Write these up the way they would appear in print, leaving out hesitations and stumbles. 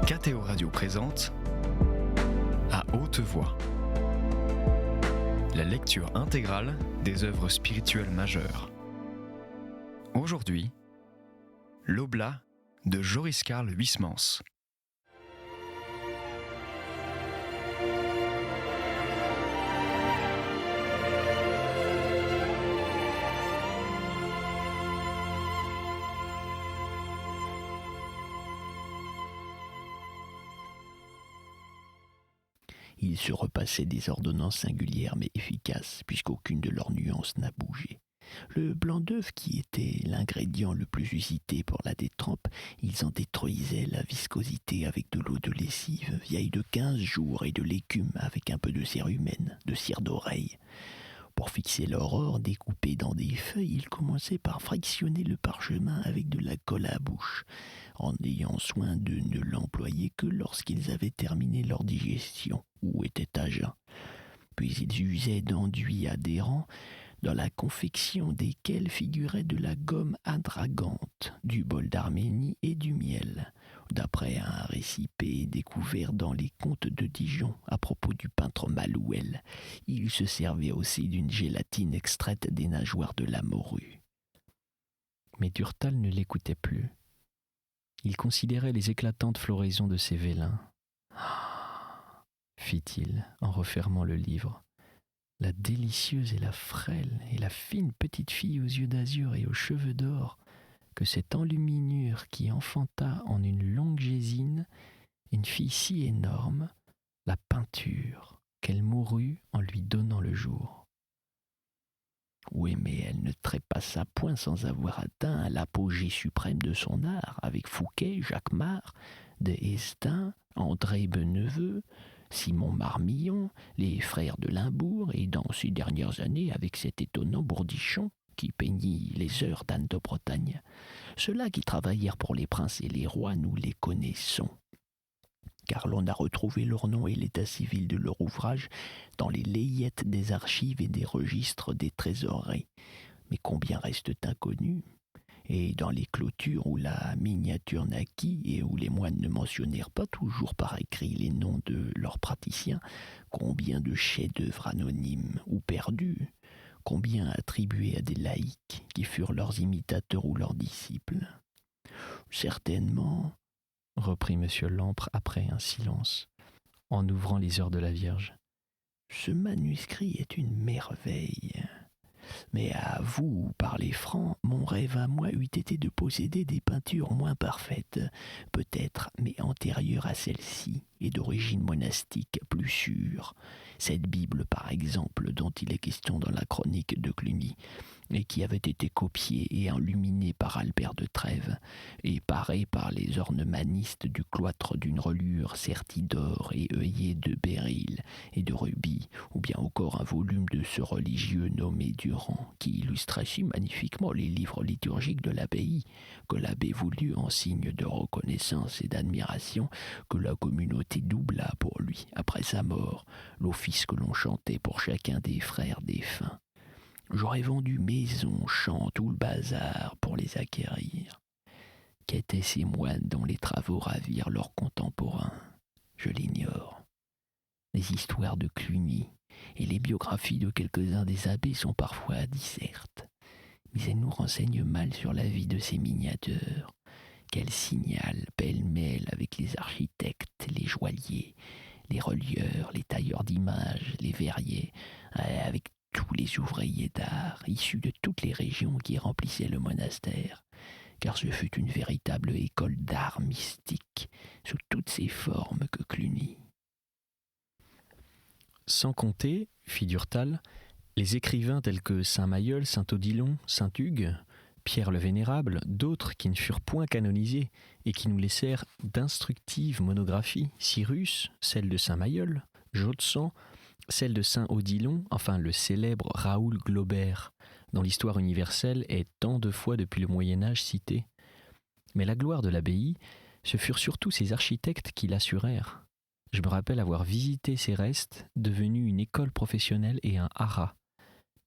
KTO Radio présente À haute voix, la lecture intégrale des œuvres spirituelles majeures. Aujourd'hui, l'Oblat de Joris Karl Huysmans. Il se repassait des ordonnances singulières mais efficaces, puisqu'aucune de leurs nuances n'a bougé. Le blanc d'œuf, qui était l'ingrédient le plus usité pour la détrempe, ils en détruisaient la viscosité avec de l'eau de lessive, vieille de 15 jours, et de l'écume avec un peu de cérumen, de cire d'oreille. Pour fixer leur or découpé dans des feuilles, ils commençaient par frictionner le parchemin avec de la colle à bouche, en ayant soin de ne l'employer que lorsqu'ils avaient terminé leur digestion ou étaient à jeun. Puis ils usaient d'enduits adhérents, dans la confection desquels figurait de la gomme adragante, du bol d'Arménie et du miel, d'après un récipient découvert dans les contes de Dijon à propos du peintre Malouel. Il se servait aussi d'une gélatine extraite des nageoires de la morue. Mais Durtal ne l'écoutait plus. Il considérait les éclatantes floraisons de ses vélins. Ah, fit-il en refermant le livre. La délicieuse et la frêle et la fine petite fille aux yeux d'azur et aux cheveux d'or, que cette enluminure qui enfanta en une longue gésine une fille si énorme, la peinture, qu'elle mourut en lui donnant le jour. Oui, mais elle ne trépassa point sans avoir atteint l'apogée suprême de son art, avec Fouquet, Jacquemart, de Hestin, André Beneveux, Simon Marmillon, les frères de Limbourg, et dans ces dernières années avec cet étonnant Bourdichon qui peignit les heures d'Anne de Bretagne. Ceux-là qui travaillèrent pour les princes et les rois, nous les connaissons, car l'on a retrouvé leur nom et l'état civil de leur ouvrage dans les layettes des archives et des registres des trésoreries. Mais combien restent inconnus ? Et dans les clôtures où la miniature naquit et où les moines ne mentionnèrent pas toujours par écrit les noms de leurs praticiens, combien de chefs-d'œuvre anonymes ou perdus, combien attribués à des laïcs qui furent leurs imitateurs ou leurs disciples. Certainement, reprit M. Lampre après un silence, en ouvrant les heures de la Vierge, ce manuscrit est une merveille. Mais à vous, parlez franc, mon rêve à moi eût été de posséder des peintures moins parfaites, peut-être, mais antérieures à celle-ci, et d'origine monastique plus sûre. Cette Bible, par exemple, dont il est question dans la chronique de Cluny, et qui avait été copiée et enluminée par Albert de Trèves, et parée par les ornemanistes du cloître d'une reliure sertie d'or et œillée de béryl et de rubis, ou bien encore un volume de ce religieux nommé Durand, qui illustrait si magnifiquement les livres liturgiques de l'abbaye, que l'abbé voulut, en signe de reconnaissance et d'admiration, que la communauté doubla pour lui, après sa mort, l'office que l'on chantait pour chacun des frères défunts. J'aurais vendu maison, champ, tout le bazar pour les acquérir. Qu'étaient ces moines dont les travaux ravirent leurs contemporains ? Je l'ignore. Les histoires de Cluny et les biographies de quelques-uns des abbés sont parfois dissertes, mais elles nous renseignent mal sur la vie de ces miniateurs, qu'elles signalent pêle-mêle avec les architectes, les joailliers, les relieurs, les tailleurs d'images, les verriers, avec tous les ouvriers d'art issus de toutes les régions qui remplissaient le monastère, car ce fut une véritable école d'art mystique sous toutes ses formes que Cluny. Sans compter, fit Durtal, les écrivains tels que saint Mayol, saint Odilon, saint Hugues, Pierre le Vénérable, d'autres qui ne furent point canonisés et qui nous laissèrent d'instructives monographies, Cyrus, celle de saint Mayol, Jotsan, celle de saint Odilon, enfin le célèbre Raoul Glaubert, dont l'histoire universelle est tant de fois depuis le Moyen-Âge citée. Mais la gloire de l'abbaye, ce furent surtout ses architectes qui l'assurèrent. Je me rappelle avoir visité ces restes, devenus une école professionnelle et un haras.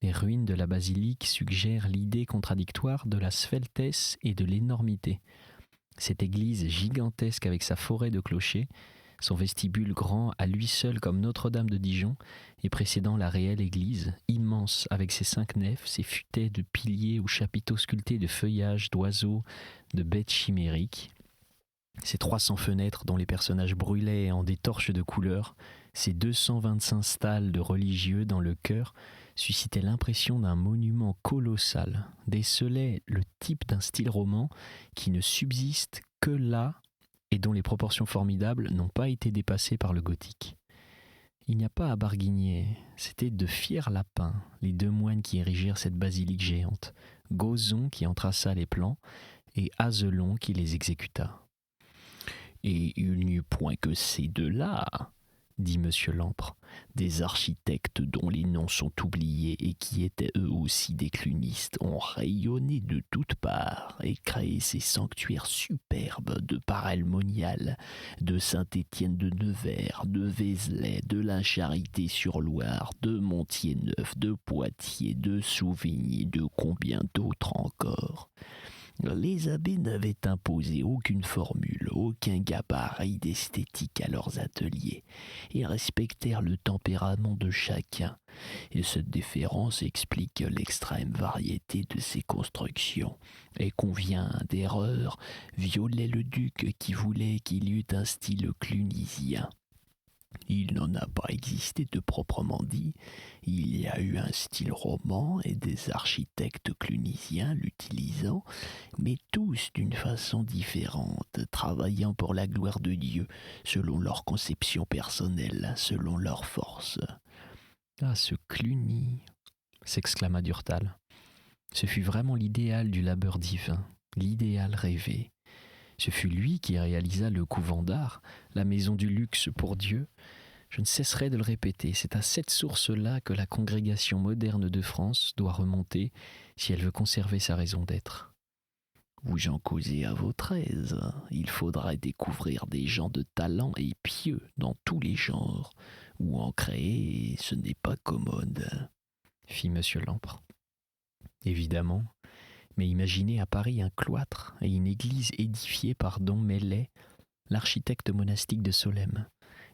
Les ruines de la basilique suggèrent l'idée contradictoire de la sveltesse et de l'énormité. Cette église gigantesque avec sa forêt de clochers, son vestibule grand à lui seul comme Notre-Dame de Dijon, et précédant la réelle église, immense avec ses 5 nefs, ses futaies de piliers ou chapiteaux sculptés de feuillages, d'oiseaux, de bêtes chimériques, ses 300 fenêtres dont les personnages brûlaient en des torches de couleur, ses 225 stalles de religieux dans le chœur, suscitaient l'impression d'un monument colossal, décelait le type d'un style roman qui ne subsiste que là et dont les proportions formidables n'ont pas été dépassées par le gothique. Il n'y a pas à barguigner, c'étaient de fiers lapins, les 2 moines qui érigèrent cette basilique géante, Gozon qui en traça les plans et Azelon qui les exécuta. « Et il n'y eut point que ces 2-là, dit Monsieur Lampre, des architectes dont les noms sont oubliés et qui étaient eux aussi des clunistes, ont rayonné de toutes parts et créé ces sanctuaires superbes de Paray-le-Monial, de Saint-Étienne de Nevers, de Vézelay, de la Charité-sur-Loire, de Montier-Neuf, de Poitiers, de Souvigny, de combien d'autres encore. Les abbés n'avaient imposé aucune formule, aucun gabarit d'esthétique à leurs ateliers. Ils respectèrent le tempérament de chacun, et cette différence explique l'extrême variété de ces constructions, et convient d'erreur Viollet le duc qui voulait qu'il y eût un style clunisien. Il n'en a pas existé de proprement dit, il y a eu un style roman et des architectes clunisiens l'utilisant, mais tous d'une façon différente, travaillant pour la gloire de Dieu, selon leur conception personnelle, selon leur force. « Ah, ce Cluny !» s'exclama Durtal. Ce fut vraiment l'idéal du labeur divin, l'idéal rêvé. Ce fut lui qui réalisa le couvent d'art, la maison du luxe pour Dieu. Je ne cesserai de le répéter, c'est à cette source-là que la congrégation moderne de France doit remonter si elle veut conserver sa raison d'être. Vous en causez à votre aise. Il faudrait découvrir des gens de talent et pieux dans tous les genres, ou en créer, ce n'est pas commode, fit Monsieur Lampre. Évidemment, mais imaginez à Paris un cloître et une église édifiée par Dom Mellet, l'architecte monastique de Solesmes,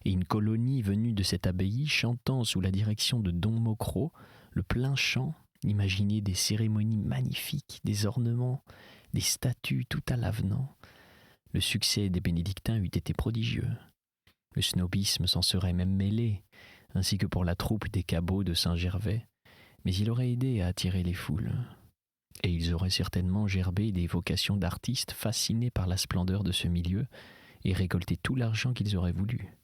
et une colonie venue de cette abbaye chantant sous la direction de Dom Maucro, le plein chant. Imaginez des cérémonies magnifiques, des ornements, des statues tout à l'avenant. Le succès des bénédictins eût été prodigieux. Le snobisme s'en serait même mêlé, ainsi que pour la troupe des cabots de Saint-Gervais, mais il aurait aidé à attirer les foules. Et ils auraient certainement gerbé des vocations d'artistes fascinés par la splendeur de ce milieu et récolté tout l'argent qu'ils auraient voulu.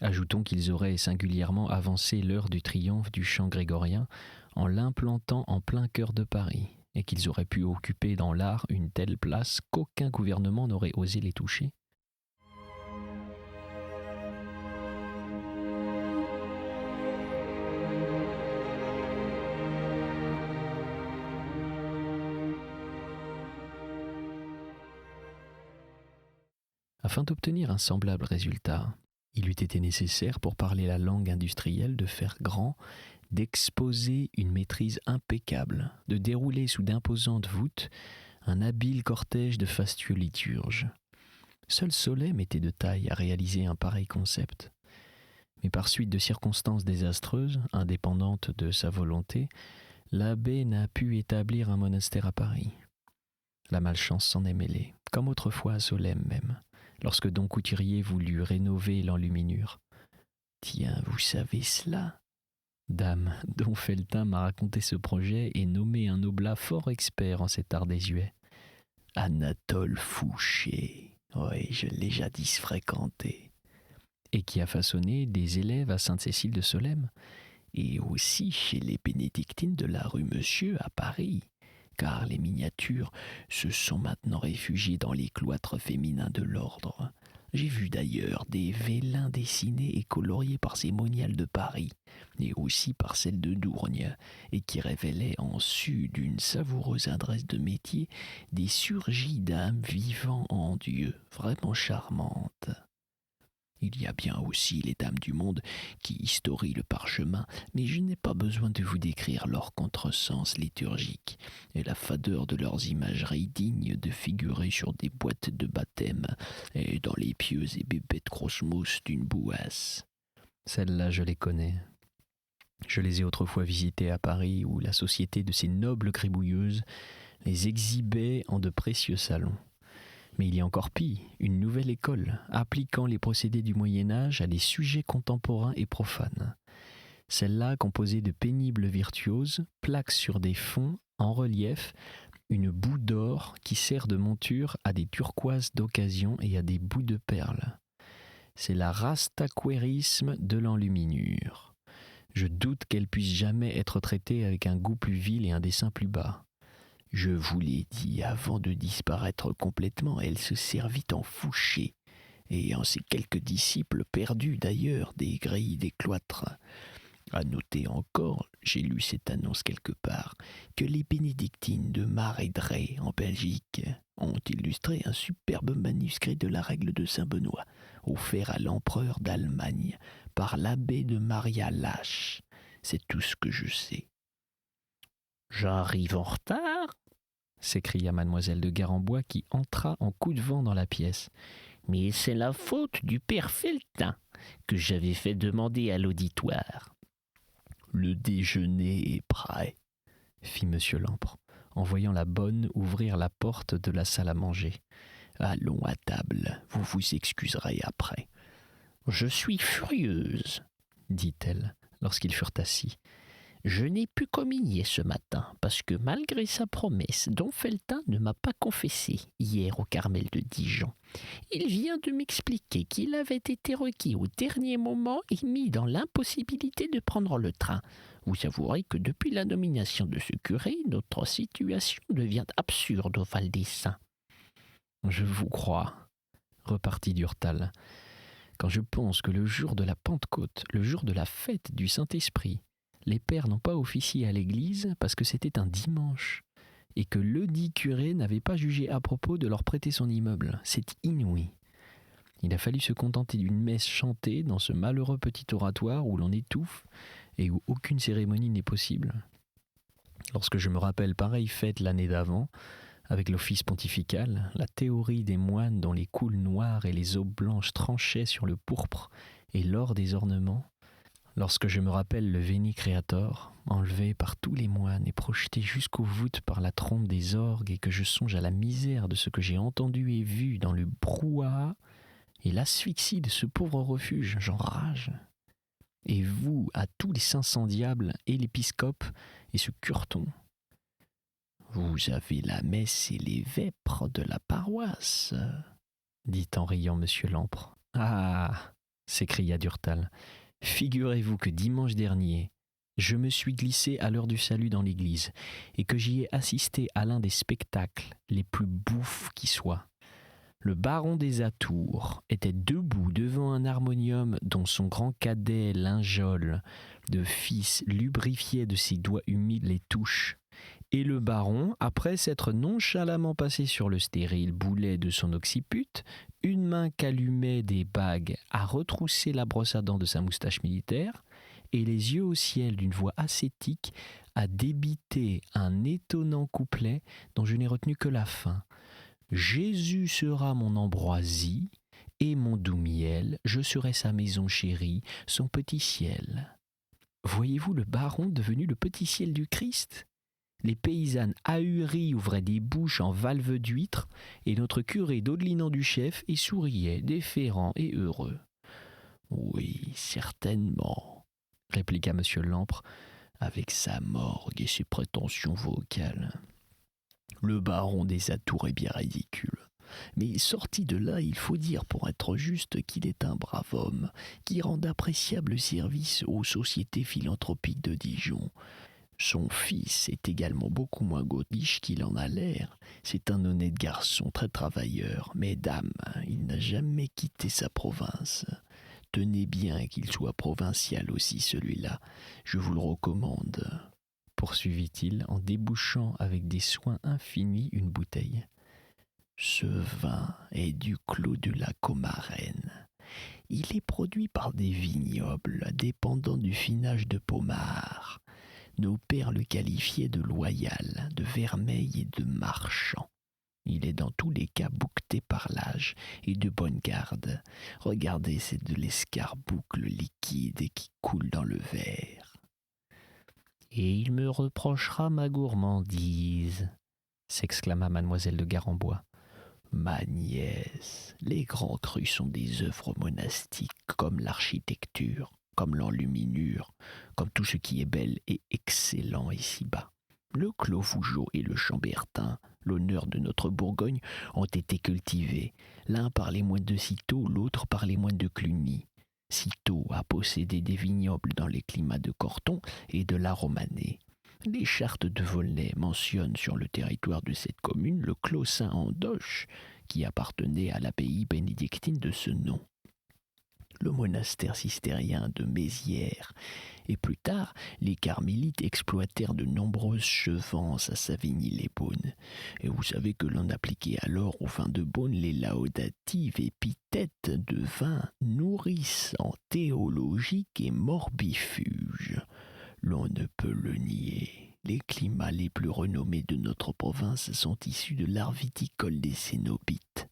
Ajoutons qu'ils auraient singulièrement avancé l'heure du triomphe du chant grégorien en l'implantant en plein cœur de Paris, et qu'ils auraient pu occuper dans l'art une telle place qu'aucun gouvernement n'aurait osé les toucher. Afin d'obtenir un semblable résultat, il eût été nécessaire, pour parler la langue industrielle, de faire grand, d'exposer une maîtrise impeccable, de dérouler sous d'imposantes voûtes un habile cortège de fastueux liturges. Seul Solesmes était de taille à réaliser un pareil concept. Mais par suite de circonstances désastreuses, indépendantes de sa volonté, l'abbé n'a pu établir un monastère à Paris. La malchance s'en est mêlée, comme autrefois à Solesmes même, lorsque Don Couturier voulut rénover l'enluminure. Tiens, vous savez cela ? Dame, Don Feltin m'a raconté ce projet et nommé un oblat fort expert en cet art désuet. Anatole Fouché, oui, je l'ai jadis fréquenté. Et qui a façonné des élèves à Sainte-Cécile de Solesmes, et aussi chez les bénédictines de la rue Monsieur à Paris, car les miniatures se sont maintenant réfugiées dans les cloîtres féminins de l'ordre. J'ai vu d'ailleurs des vélins dessinés et coloriés par ces moniales de Paris, et aussi par celles de Dourgne, et qui révélaient en su d'une savoureuse adresse de métier des surgis d'âmes vivant en Dieu, vraiment charmantes. Il y a bien aussi les dames du monde qui historient le parchemin, mais je n'ai pas besoin de vous décrire leur contresens liturgique et la fadeur de leurs imageries dignes de figurer sur des boîtes de baptême et dans les pieux et bébêtes grosses-mousses d'une bouasse. Celles-là, je les connais. Je les ai autrefois visitées à Paris, où la société de ces nobles gribouilleuses les exhibait en de précieux salons. Mais il y a encore pis, une nouvelle école, appliquant les procédés du Moyen-Âge à des sujets contemporains et profanes. Celle-là, composée de pénibles virtuoses, plaque sur des fonds, en relief, une boue d'or qui sert de monture à des turquoises d'occasion et à des bouts de perles. C'est la rastaquouérisme de l'enluminure. Je doute qu'elle puisse jamais être traitée avec un goût plus vil et un dessin plus bas. Je vous l'ai dit, avant de disparaître complètement, elle se servit en fouché, et en ses quelques disciples perdus d'ailleurs des grilles des cloîtres. À noter encore, j'ai lu cette annonce quelque part, que les bénédictines de Mar et Drey, en Belgique, ont illustré un superbe manuscrit de la règle de Saint-Benoît, offert à l'empereur d'Allemagne par l'abbé de Maria Lache. C'est tout ce que je sais. « J'arrive en retard ?» s'écria mademoiselle de Garembois qui entra en coup de vent dans la pièce. « Mais c'est la faute du père Felletin que j'avais fait demander à l'auditoire. »« Le déjeuner est prêt, » fit monsieur Lampre, en voyant la bonne ouvrir la porte de la salle à manger. « Allons à table, vous vous excuserez après. »« Je suis furieuse, » dit-elle, lorsqu'ils furent assis. « Je n'ai pu communier ce matin, parce que malgré sa promesse, don Felletin ne m'a pas confessé hier au Carmel de Dijon. Il vient de m'expliquer qu'il avait été requis au dernier moment et mis dans l'impossibilité de prendre le train. Vous avouerez que depuis la nomination de ce curé, notre situation devient absurde au Val des Saints. »« Je vous crois, » repartit Durtal. « Quand je pense que le jour de la Pentecôte, le jour de la fête du Saint-Esprit, les pères n'ont pas officié à l'église parce que c'était un dimanche et que ledit curé n'avait pas jugé à propos de leur prêter son immeuble. C'est inouï. Il a fallu se contenter d'une messe chantée dans ce malheureux petit oratoire où l'on étouffe et où aucune cérémonie n'est possible. Lorsque je me rappelle pareille fête l'année d'avant, avec l'office pontifical, la théorie des moines dont les coules noires et les aubes blanches tranchaient sur le pourpre et l'or des ornements, lorsque je me rappelle le Veni Creator, enlevé par tous les moines et projeté jusqu'aux voûtes par la trompe des orgues, et que je songe à la misère de ce que j'ai entendu et vu dans le brouhaha et l'asphyxie de ce pauvre refuge, j'enrage. Et vous, à tous les 500 diables et l'épiscope et ce curton, vous avez la messe et les vêpres de la paroisse, dit en riant monsieur Lampre. Ah, s'écria Durtal. Figurez-vous que dimanche dernier, je me suis glissé à l'heure du salut dans l'église et que j'y ai assisté à l'un des spectacles les plus bouffes qui soient. Le baron des Atours était debout devant un harmonium dont son grand cadet lingeol de fils lubrifiait de ses doigts humides les touches. Et le baron, après s'être nonchalamment passé sur le stérile boulet de son occiput, une main qu'allumait des bagues, a retroussé la brosse à dents de sa moustache militaire, et les yeux au ciel d'une voix ascétique, a débité un étonnant couplet dont je n'ai retenu que la fin. « Jésus sera mon ambroisie, et mon doux miel, je serai sa maison chérie, son petit ciel. » Voyez-vous le baron devenu le petit ciel du Christ ? Les paysannes ahuries ouvraient des bouches en valves d'huîtres, et notre curé dodelinant du chef et souriait, déférent et heureux. « Oui, certainement, » répliqua monsieur Lampre, avec sa morgue et ses prétentions vocales. « Le baron des Atours est bien ridicule. Mais sorti de là, il faut dire pour être juste qu'il est un brave homme, qui rend d'appréciables services aux sociétés philanthropiques de Dijon. Son fils est également beaucoup moins godiche qu'il en a l'air. C'est un honnête garçon, très travailleur. Mais dame, il n'a jamais quitté sa province. Tenez bien qu'il soit provincial aussi, celui-là. Je vous le recommande, » poursuivit-il en débouchant avec des soins infinis une bouteille. « Ce vin est du clos de la Comarenne. Il est produit par des vignobles dépendant du finage de pommard. Nos pères le qualifiaient de loyal, de vermeil et de marchand. Il est dans tous les cas bouqueté par l'âge et de bonne garde. Regardez, c'est de l'escarboucle liquide qui coule dans le verre. Et il me reprochera ma gourmandise, s'exclama mademoiselle de Garembois. Ma nièce, les grands crus sont des œuvres monastiques comme l'architecture, comme l'enluminure, comme tout ce qui est bel et excellent ici-bas. Le Clos Vougeot et le Chambertin, l'honneur de notre Bourgogne, ont été cultivés, l'un par les moines de Cîteaux, l'autre par les moines de Cluny. Cîteaux a possédé des vignobles dans les climats de Corton et de la Romanée. Les chartes de Volnay mentionnent sur le territoire de cette commune le Clos Saint-Andoche, qui appartenait à l'abbaye bénédictine de ce nom. Le monastère cistérien de Mézières, et plus tard, les carmélites exploitèrent de nombreuses chevances à Savigny-les-Beaunes. Et vous savez que l'on appliquait alors au vin de Beaune les laudatives épithètes de vin nourrissant, théologique et morbifuge. L'on ne peut le nier. Les climats les plus renommés de notre province sont issus de l'art viticole des Cénobites.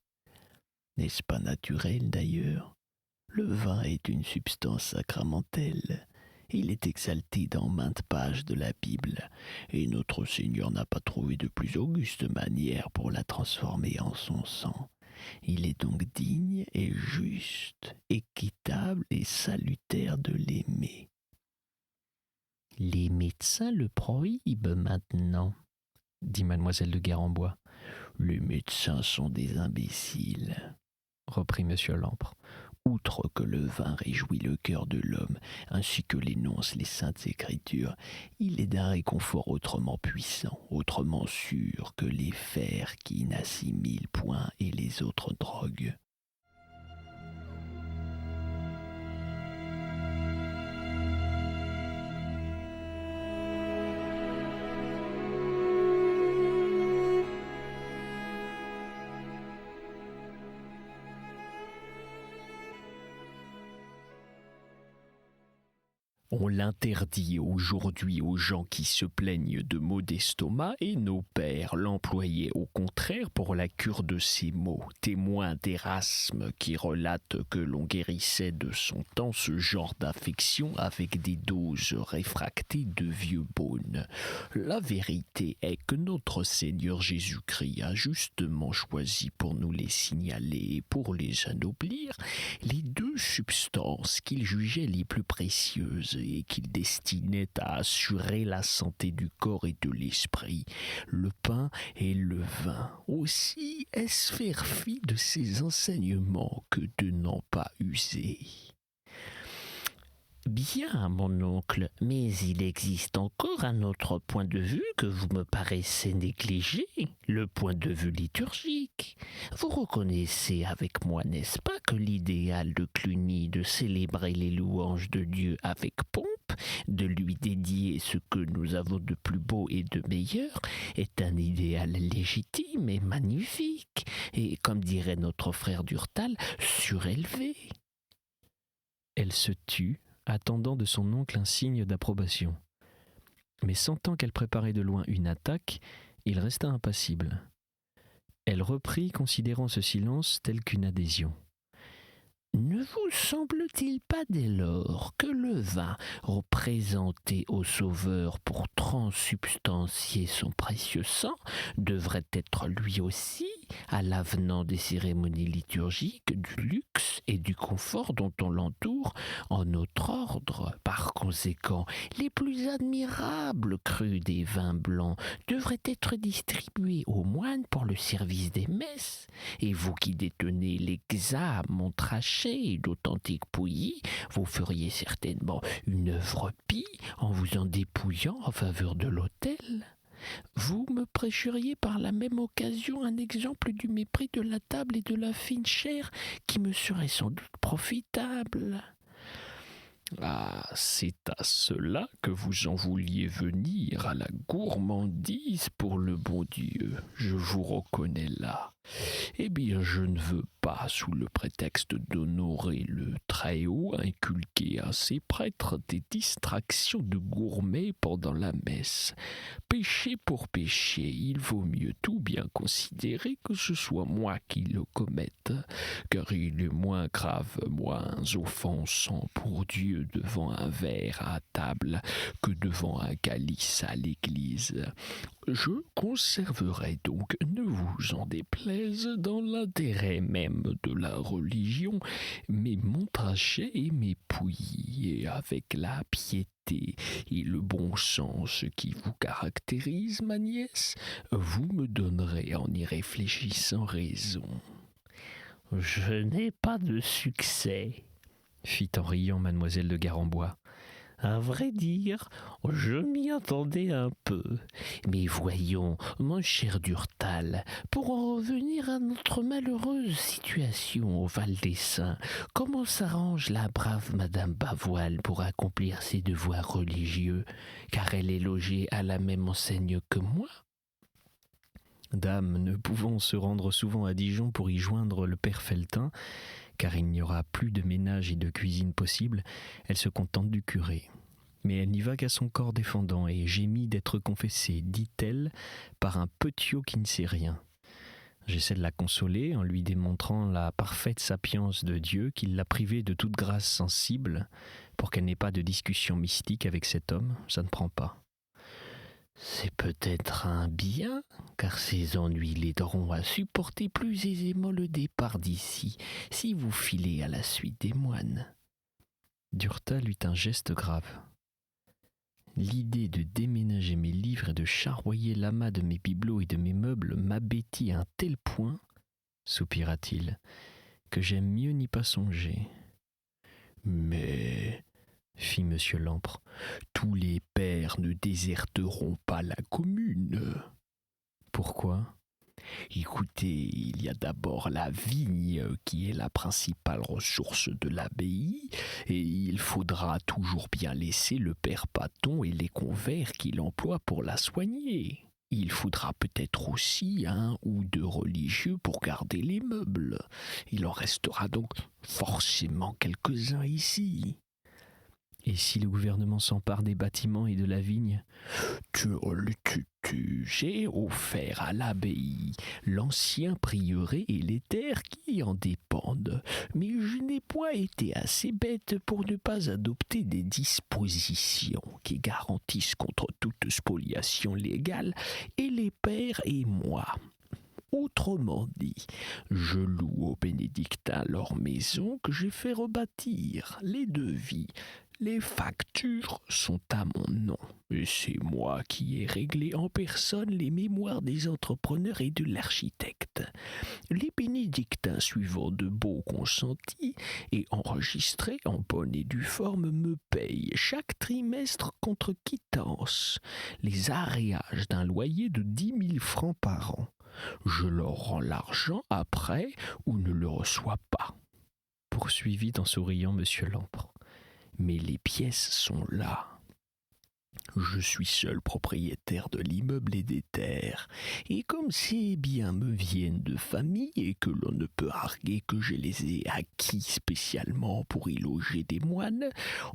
N'est-ce pas naturel d'ailleurs ? Le vin est une substance sacramentelle. Il est exalté dans maintes pages de la Bible, et notre Seigneur n'a pas trouvé de plus auguste manière pour la transformer en son sang. Il est donc digne et juste, équitable et salutaire de l'aimer. Les médecins le prohibent maintenant, dit mademoiselle de Garembois. Les médecins sont des imbéciles, reprit monsieur Lampre. Outre que le vin réjouit le cœur de l'homme, ainsi que l'énoncent les saintes écritures, il est d'un réconfort autrement puissant, autrement sûr que les fers qui n'assimilent point et les autres drogues. On l'interdit aujourd'hui aux gens qui se plaignent de maux d'estomac et nos pères l'employaient au contraire pour la cure de ces maux, témoin d'Érasme qui relate que l'on guérissait de son temps ce genre d'affection avec des doses réfractées de vieux beaunes. La vérité est que notre Seigneur Jésus-Christ a justement choisi pour nous les signaler et pour les anoblir les deux substances qu'il jugeait les plus précieuses et qu'il destinait à assurer la santé du corps et de l'esprit, le pain et le vin. Aussi est-ce faire fi de ces enseignements que de n'en pas user. Bien, mon oncle, mais il existe encore un autre point de vue que vous me paraissez négliger, le point de vue liturgique. Vous reconnaissez avec moi, n'est-ce pas, que l'idéal de Cluny de célébrer les louanges de Dieu avec pompe, de lui dédier ce que nous avons de plus beau et de meilleur, est un idéal légitime et magnifique, et, comme dirait notre frère Durtal, surélevé. Elle se tut, attendant de son oncle un signe d'approbation. Mais sentant qu'elle préparait de loin une attaque, il resta impassible. Elle reprit, considérant ce silence tel qu'une adhésion. Ne vous semble-t-il pas dès lors que le vin représenté au Sauveur pour transsubstantier son précieux sang devrait être lui aussi à l'avenant des cérémonies liturgiques, du luxe et du confort dont on l'entoure en notre ordre? Par conséquent, les plus admirables crus des vins blancs devraient être distribués aux moines pour le service des messes, et vous qui détenez l'examen Montrachet et d'authentiques pouilly, vous feriez certainement une œuvre pie en vous en dépouillant en faveur de l'autel. Vous me prêcheriez par la même occasion un exemple du mépris de la table et de la fine chair qui me serait sans doute profitable. Ah, c'est à cela que vous en vouliez venir, à la gourmandise pour le bon Dieu. Je vous reconnais là. Eh bien, je ne veux pas, sous le prétexte d'honorer le Très-Haut, inculquer à ses prêtres des distractions de gourmets pendant la messe. Péché pour péché, il vaut mieux tout bien considérer que ce soit moi qui le commette, car il est moins grave, moins offensant pour Dieu devant un verre à table que devant un calice à l'église. Je conserverai donc, ne vous en déplaise, dans l'intérêt même de la religion, mes montrachets et mes pouilles, et avec la piété et le bon sens qui vous caractérisent, ma nièce, vous me donnerez en y réfléchissant raison. Je n'ai pas de succès, fit en riant mademoiselle de Garembois. À vrai dire, je m'y attendais un peu. Mais voyons, mon cher Durtal, pour en revenir à notre malheureuse situation au Val des Saints, comment s'arrange la brave Madame Bavoile pour accomplir ses devoirs religieux, car elle est logée à la même enseigne que moi ? Dame, ne pouvant se rendre souvent à Dijon pour y joindre le père Felletin, car il n'y aura plus de ménage et de cuisine possible, elle se contente du curé. Mais elle n'y va qu'à son corps défendant et gémit d'être confessée, dit-elle, par un petiot qui ne sait rien. J'essaie de la consoler en lui démontrant la parfaite sapience de Dieu qui l'a privée de toute grâce sensible pour qu'elle n'ait pas de discussion mystique avec cet homme, ça ne prend pas. C'est peut-être un bien, car ces ennuis l'aideront à supporter plus aisément le départ d'ici, si vous filez à la suite des moines. Durtal eut un geste grave. L'idée de déménager mes livres et de charroyer l'amas de mes bibelots et de mes meubles m'abêtit à un tel point, soupira-t-il, que j'aime mieux n'y pas songer. Mais, fit monsieur Lampre, tous les pères ne déserteront pas la commune. Pourquoi ? Écoutez, il y a d'abord la vigne qui est la principale ressource de l'abbaye, et il faudra toujours bien laisser le père Paton et les convers qu'il emploie pour la soigner. Il faudra peut-être aussi 1 ou 2 religieux pour garder les meubles. Il en restera donc forcément quelques-uns ici. Et si le gouvernement s'empare des bâtiments et de la vigne ? J'ai offert à l'abbaye l'ancien prieuré et les terres qui en dépendent, mais je n'ai point été assez bête pour ne pas adopter des dispositions qui garantissent contre toute spoliation légale, et les pères et moi. Autrement dit, je loue aux bénédictins leur maison que j'ai fait rebâtir. Les devis, les factures sont à mon nom, et c'est moi qui ai réglé en personne les mémoires des entrepreneurs et de l'architecte. Les bénédictins suivant de beaux consentis et enregistrés en bonne et due forme me payent chaque trimestre contre quittance les arriages d'un loyer de 10 000 francs par an. Je leur rends l'argent après ou ne le reçois pas. Poursuivit en souriant monsieur Lampre. Mais les pièces sont là. Je suis seul propriétaire de l'immeuble et des terres, et comme ces biens me viennent de famille et que l'on ne peut arguer que je les ai acquis spécialement pour y loger des moines,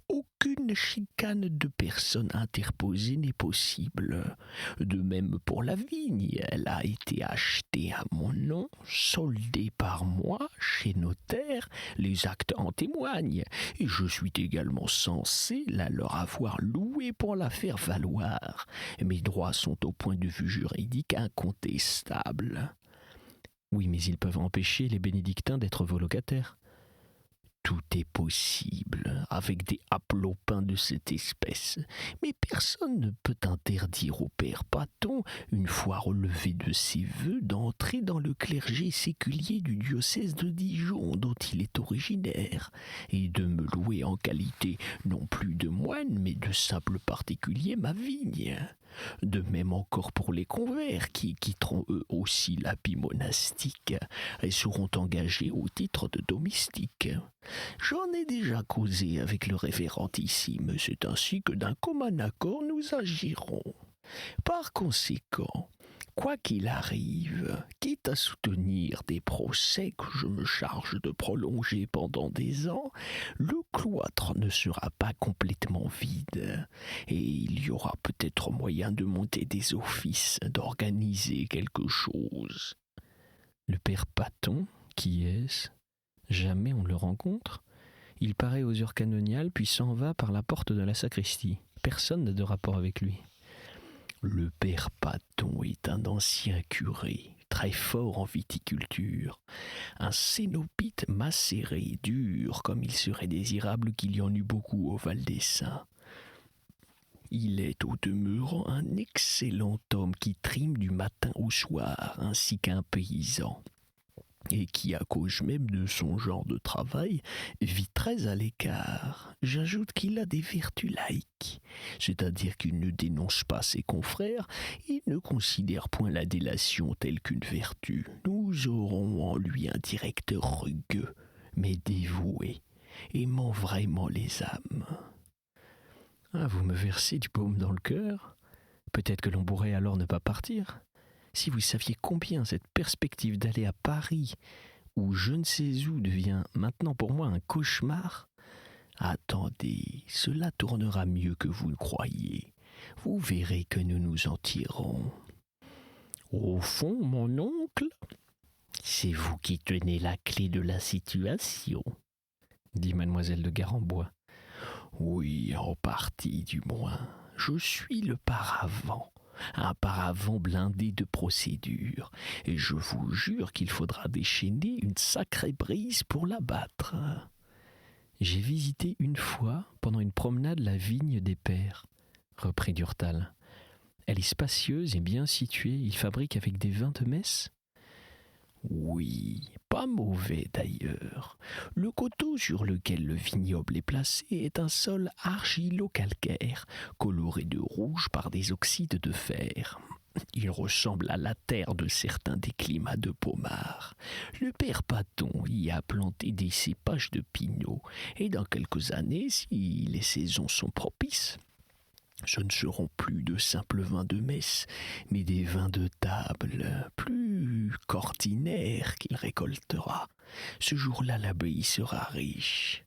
aucune chicane de personne interposée n'est possible. De même pour la vigne, elle a été achetée à mon nom, soldée par moi chez notaire, les actes en témoignent, et je suis également censé la leur avoir louée pour la faire valoir. Mes droits sont au point de vue juridique incontestables. Oui, mais ils peuvent empêcher les bénédictins d'être vos locataires. Tout est possible avec des haplopins de cette espèce, mais personne ne peut interdire au père Paton, une fois relevé de ses vœux, d'entrer dans le clergé séculier du diocèse de Dijon dont il est originaire, et de me louer en qualité non plus de moine, mais de simple particulier ma vigne. De même encore pour les convers qui quitteront eux aussi l'habit monastique et seront engagés au titre de domestiques. J'en ai déjà causé avec le révérendissime, c'est ainsi que d'un commun accord nous agirons. Par conséquent, Quoi qu'il arrive, quitte à soutenir des procès que je me charge de prolonger pendant des ans, le cloître ne sera pas complètement vide, et il y aura peut-être moyen de monter des offices, d'organiser quelque chose. Le père Paton, qui est-ce ? Jamais on ne le rencontre. Il paraît aux heures canoniales, puis s'en va par la porte de la sacristie. Personne n'a de rapport avec lui. Le père Paton est un ancien curé, très fort en viticulture, un cénopite macéré, dur, comme il serait désirable qu'il y en eût beaucoup au Val des Saints. Il est au demeurant un excellent homme qui trime du matin au soir, ainsi qu'un paysan, et qui, à cause même de son genre de travail, vit très à l'écart. J'ajoute qu'il a des vertus laïques, c'est-à-dire qu'il ne dénonce pas ses confrères et ne considère point la délation telle qu'une vertu. Nous aurons en lui un directeur rugueux, mais dévoué, aimant vraiment les âmes. Ah, vous me versez du baume dans le cœur ? Peut-être que l'on pourrait alors ne pas partir ? Si vous saviez combien cette perspective d'aller à Paris, ou je ne sais où, devient maintenant pour moi un cauchemar. Attendez, cela tournera mieux que vous ne croyez. Vous verrez que nous nous en tirerons. Au fond, mon oncle, c'est vous qui tenez la clé de la situation, dit mademoiselle de Garembois. Oui, en partie du moins. Je suis le paravent. Un paravent blindé de procédures, et je vous jure qu'il faudra déchaîner une sacrée brise pour l'abattre. J'ai visité une fois, pendant une promenade, la vigne des Pères, reprit Durtal. Elle est spacieuse et bien située, il fabrique avec des vins de Metz. Oui, pas mauvais d'ailleurs. Le coteau sur lequel le vignoble est placé est un sol argilo-calcaire, coloré de rouge par des oxydes de fer. Il ressemble à la terre de certains des climats de Pommard. Le père Paton y a planté des cépages de pignot, et dans quelques années, si les saisons sont propices, ce ne seront plus de simples vins de messe, mais des vins de table, plus qu'ordinaires qu'il récoltera. Ce jour-là, l'abbaye sera riche.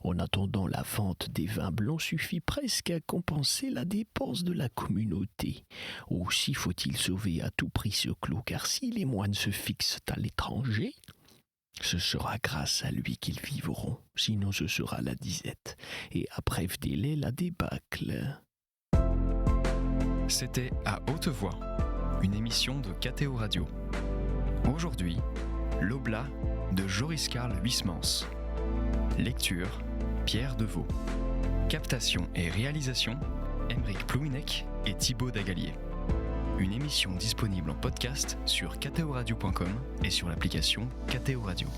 En attendant, la vente des vins blancs suffit presque à compenser la dépense de la communauté. Aussi faut-il sauver à tout prix ce clos, car si les moines se fixent à l'étranger, ce sera grâce à lui qu'ils vivront, sinon ce sera la disette, et à bref délai la débâcle. C'était À haute voix, une émission de KTO Radio. Aujourd'hui, L'Oblat de Joris-Karl Huysmans. Lecture, Pierre Deveau. Captation et réalisation, Aymeric Plouinec et Thibaut Dagalier. Une émission disponible en podcast sur ktoradio.com et sur l'application KTO Radio.